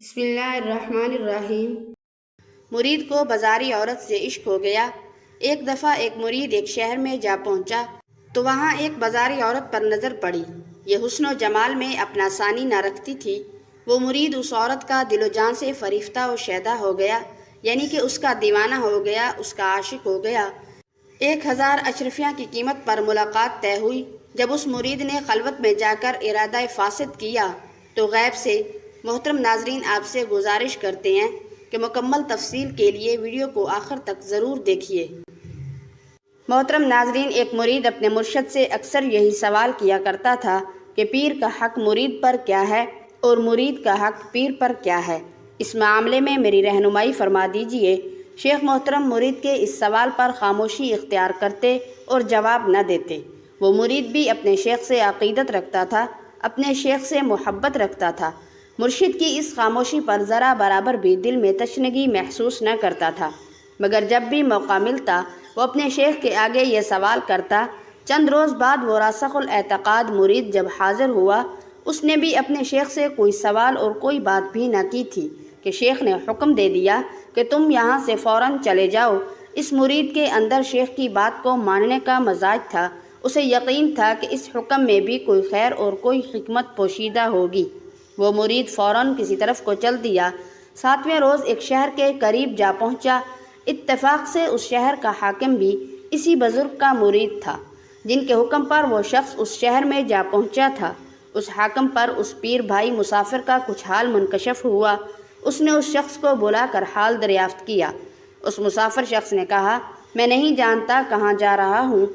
بسم اللہ الرحمن الرحیم۔ مرید کو بازاری عورت سے عشق ہو گیا۔ ایک دفعہ ایک مرید ایک شہر میں جا پہنچا تو وہاں ایک بازاری عورت پر نظر پڑی۔ یہ حسن و جمال میں اپنا ثانی نہ رکھتی تھی۔ وہ مرید اس عورت کا دل و جان سے فریفتہ و شیدا ہو گیا، یعنی کہ اس کا دیوانہ ہو گیا، اس کا عاشق ہو گیا۔ 1000 اشرفیاں کی قیمت پر ملاقات طے ہوئی۔ جب اس مرید نے خلوت میں جا کر ارادہ فاسد کیا تو غیب سے محترم ناظرین آپ سے گزارش کرتے ہیں کہ مکمل تفصیل کے لیے ویڈیو کو آخر تک ضرور دیکھیے۔ محترم ناظرین، ایک مرید اپنے مرشد سے اکثر یہی سوال کیا کرتا تھا کہ پیر کا حق مرید پر کیا ہے اور مرید کا حق پیر پر کیا ہے، اس معاملے میں میری رہنمائی فرما دیجیے۔ شیخ محترم مرید کے اس سوال پر خاموشی اختیار کرتے اور جواب نہ دیتے۔ وہ مرید بھی اپنے شیخ سے عقیدت رکھتا تھا، اپنے شیخ سے محبت رکھتا تھا۔ مرشد کی اس خاموشی پر ذرا برابر بھی دل میں تشنگی محسوس نہ کرتا تھا، مگر جب بھی موقع ملتا وہ اپنے شیخ کے آگے یہ سوال کرتا۔ چند روز بعد وہ راسخ الاعتقاد مرید جب حاضر ہوا، اس نے بھی اپنے شیخ سے کوئی سوال اور کوئی بات بھی نہ کی تھی کہ شیخ نے حکم دے دیا کہ تم یہاں سے فوراً چلے جاؤ۔ اس مرید کے اندر شیخ کی بات کو ماننے کا مزاج تھا۔ اسے یقین تھا کہ اس حکم میں بھی کوئی خیر اور کوئی حکمت پوشیدہ ہوگی۔ وہ مرید فوراً کسی طرف کو چل دیا۔ 7ویں روز ایک شہر کے قریب جا پہنچا۔ اتفاق سے اس شہر کا حاکم بھی اسی بزرگ کا مرید تھا جن کے حکم پر وہ شخص اس شہر میں جا پہنچا تھا۔ اس حاکم پر اس پیر بھائی مسافر کا کچھ حال منکشف ہوا۔ اس نے اس شخص کو بلا کر حال دریافت کیا۔ اس مسافر شخص نے کہا، میں نہیں جانتا کہاں جا رہا ہوں۔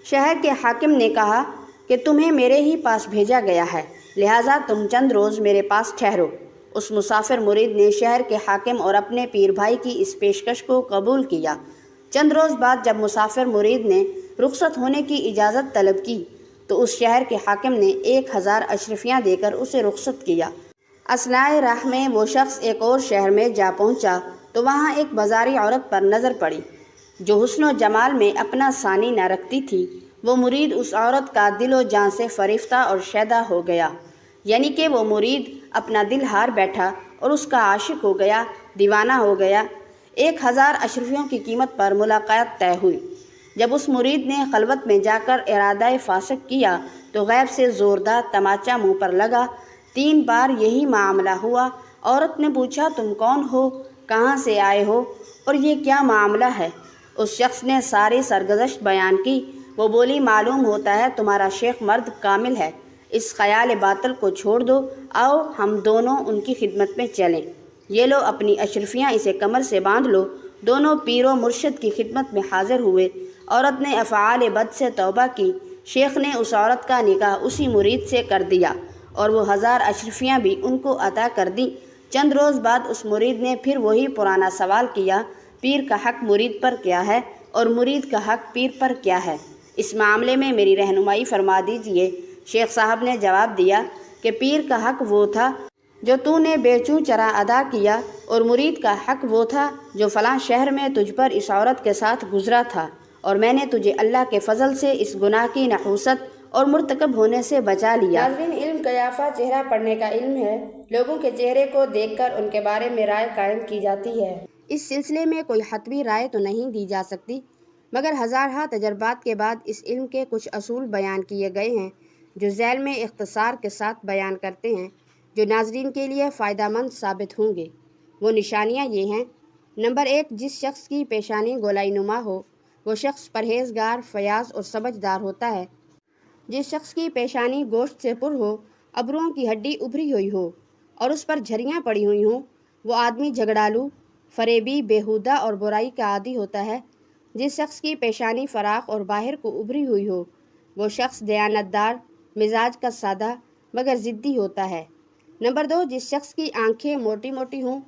شہر کے حاکم نے کہا کہ تمہیں میرے ہی پاس بھیجا گیا ہے، لہٰذا تم چند روز میرے پاس ٹھہرو۔ اس مسافر مرید نے شہر کے حاکم اور اپنے پیر بھائی کی اس پیشکش کو قبول کیا۔ چند روز بعد جب مسافر مرید نے رخصت ہونے کی اجازت طلب کی تو اس شہر کے حاکم نے 1000 اشرفیاں دے کر اسے رخصت کیا۔ اثناء راہ میں وہ شخص ایک اور شہر میں جا پہنچا تو وہاں ایک بازاری عورت پر نظر پڑی جو حسن و جمال میں اپنا ثانی نہ رکھتی تھی۔ وہ مرید اس عورت کا دل و جان سے فریفتہ اور شیدا ہو گیا، یعنی کہ وہ مرید اپنا دل ہار بیٹھا اور اس کا عاشق ہو گیا، دیوانہ ہو گیا۔ 1000 اشرفیوں کی قیمت پر ملاقات طے ہوئی۔ جب اس مرید نے خلوت میں جا کر ارادہ فاسق کیا تو غیب سے زوردار تماچا منہ پر لگا۔ 3 بار یہی معاملہ ہوا۔ عورت نے پوچھا، تم کون ہو، کہاں سے آئے ہو اور یہ کیا معاملہ ہے؟ اس شخص نے ساری سرگزشت بیان کی۔ وہ بولی، معلوم ہوتا ہے تمہارا شیخ مرد کامل ہے، اس خیال باطل کو چھوڑ دو، آؤ ہم دونوں ان کی خدمت میں چلیں۔ یہ لو اپنی اشرفیاں، اسے کمر سے باندھ لو۔ دونوں پیر و مرشد کی خدمت میں حاضر ہوئے۔ عورت نے افعال بد سے توبہ کی۔ شیخ نے اس عورت کا نکاح اسی مرید سے کر دیا اور وہ 1000 اشرفیاں بھی ان کو عطا کر دیں۔ چند روز بعد اس مرید نے پھر وہی پرانا سوال کیا، پیر کا حق مرید پر کیا ہے اور مرید کا حق پیر پر کیا ہے، اس معاملے میں میری رہنمائی فرما دیجیے۔ شیخ صاحب نے جواب دیا کہ پیر کا حق وہ تھا جو تو نے بے چوں چرا ادا کیا، اور مرید کا حق وہ تھا جو فلاں شہر میں تجھ پر اس عورت کے ساتھ گزرا تھا، اور میں نے تجھے اللہ کے فضل سے اس گناہ کی نحوست اور مرتکب ہونے سے بچا لیا۔ ناظرین، علم قیافہ چہرہ پڑھنے کا علم ہے۔ لوگوں کے چہرے کو دیکھ کر ان کے بارے میں رائے قائم کی جاتی ہے۔ اس سلسلے میں کوئی حتمی رائے تو نہیں دی جا سکتی، مگر ہزارہا تجربات کے بعد اس علم کے کچھ اصول بیان کیے گئے ہیں جو ذیل میں اختصار کے ساتھ بیان کرتے ہیں، جو ناظرین کے لیے فائدہ مند ثابت ہوں گے۔ وہ نشانیاں یہ ہیں۔ نمبر 1، جس شخص کی پیشانی گولائی نما ہو وہ شخص پرہیزگار، فیاض اور سمجھدار ہوتا ہے۔ جس شخص کی پیشانی گوشت سے پر ہو، ابروؤں کی ہڈی ابھری ہوئی ہو اور اس پر جھریاں پڑی ہوئی ہوں، وہ آدمی جھگڑالو، فریبی، بیہودہ اور برائی کا عادی ہوتا ہے۔ جس شخص کی پیشانی فراخ اور باہر کو ابھری ہوئی ہو وہ شخص دیانتدار، مزاج کا سادہ مگر ضدی ہوتا ہے۔ نمبر 2، جس شخص کی آنکھیں موٹی موٹی ہوں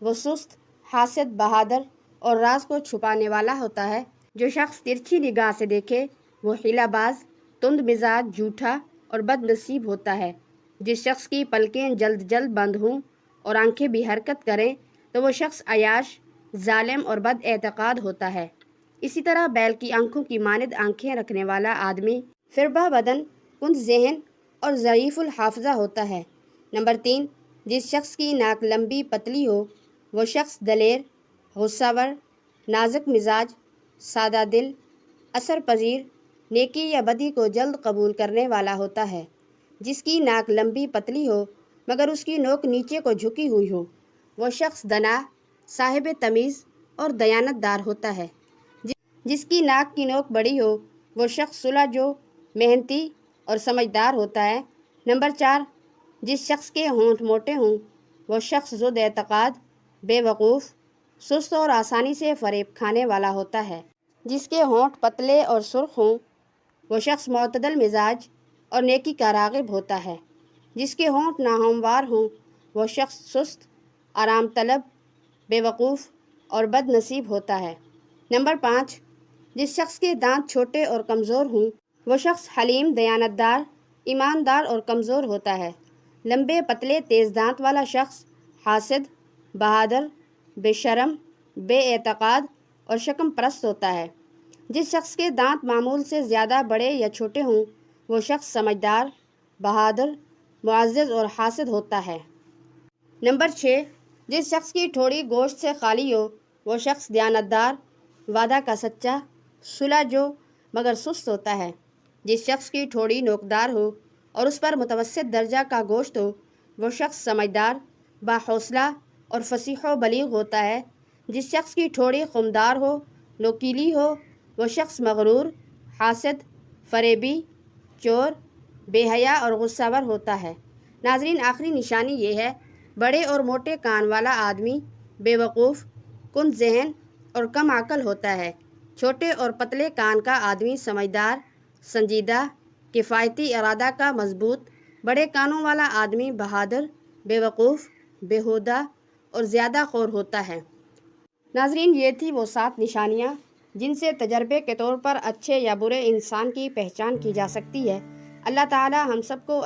وہ سست، حاسد، بہادر اور راز کو چھپانے والا ہوتا ہے۔ جو شخص ترچھی نگاہ سے دیکھے وہ حیلہ باز، تند مزاج، جھوٹا اور بد نصیب ہوتا ہے۔ جس شخص کی پلکیں جلد جلد بند ہوں اور آنکھیں بھی حرکت کریں تو وہ شخص عیاش، ظالم اور بد اعتقاد ہوتا ہے۔ اسی طرح بیل کی آنکھوں کی مانند آنکھیں رکھنے والا آدمی فربہ بدن، کند ذہن اور ضعیف الحافظہ ہوتا ہے۔ نمبر 3، جس شخص کی ناک لمبی پتلی ہو وہ شخص دلیر، غصہ ور، نازک مزاج، سادہ دل، اثر پذیر، نیکی یا بدی کو جلد قبول کرنے والا ہوتا ہے۔ جس کی ناک لمبی پتلی ہو مگر اس کی نوک نیچے کو جھکی ہوئی ہو وہ شخص دنا، صاحب تمیز اور دیانت دار ہوتا ہے۔ جس کی ناک کی نوک بڑی ہو وہ شخص سلجھو، محنتی اور سمجھدار ہوتا ہے۔ نمبر 4، جس شخص کے ہونٹ موٹے ہوں وہ شخص ضد اعتقاد، بے وقوف، سست اور آسانی سے فریب کھانے والا ہوتا ہے۔ جس کے ہونٹ پتلے اور سرخ ہوں وہ شخص معتدل مزاج اور نیکی کا راغب ہوتا ہے۔ جس کے ہونٹ ناہموار ہوں وہ شخص سست، آرام طلب، بے وقوف اور بد نصیب ہوتا ہے۔ نمبر 5، جس شخص کے دانت چھوٹے اور کمزور ہوں وہ شخص حلیم، دیانت دار، ایماندار اور کمزور ہوتا ہے۔ لمبے پتلے تیز دانت والا شخص حاسد، بہادر، بے شرم، بے اعتقاد اور شکم پرست ہوتا ہے۔ جس شخص کے دانت معمول سے زیادہ بڑے یا چھوٹے ہوں وہ شخص سمجھدار، بہادر، معزز اور حاسد ہوتا ہے۔ نمبر 6، جس شخص کی ٹھوڑی گوشت سے خالی ہو وہ شخص دیانت دار، وعدہ کا سچا، سلجھو مگر سست ہوتا ہے۔ جس شخص کی ٹھوڑی نوکدار ہو اور اس پر متوسط درجہ کا گوشت ہو وہ شخص سمجھدار، باحوصلہ اور فصیح و بلیغ ہوتا ہے۔ جس شخص کی ٹھوڑی خمدار ہو، نوکیلی ہو وہ شخص مغرور، حاسد، فریبی، چور، بے حیا اور غصہ ور ہوتا ہے۔ ناظرین، آخری نشانی یہ ہے، بڑے اور موٹے کان والا آدمی بے وقوف، کند ذہن اور کم عقل ہوتا ہے۔ چھوٹے اور پتلے کان کا آدمی سمجھدار، سنجیدہ، کفایتی ارادہ کا مضبوط، بڑے کانوں والا آدمی بہادر، بے وقوف، بیہودہ اور زیادہ خور ہوتا ہے۔ ناظرین، یہ تھی وہ 7 نشانیاں جن سے تجربے کے طور پر اچھے یا برے انسان کی پہچان کی جا سکتی ہے۔ اللہ تعالی ہم سب کو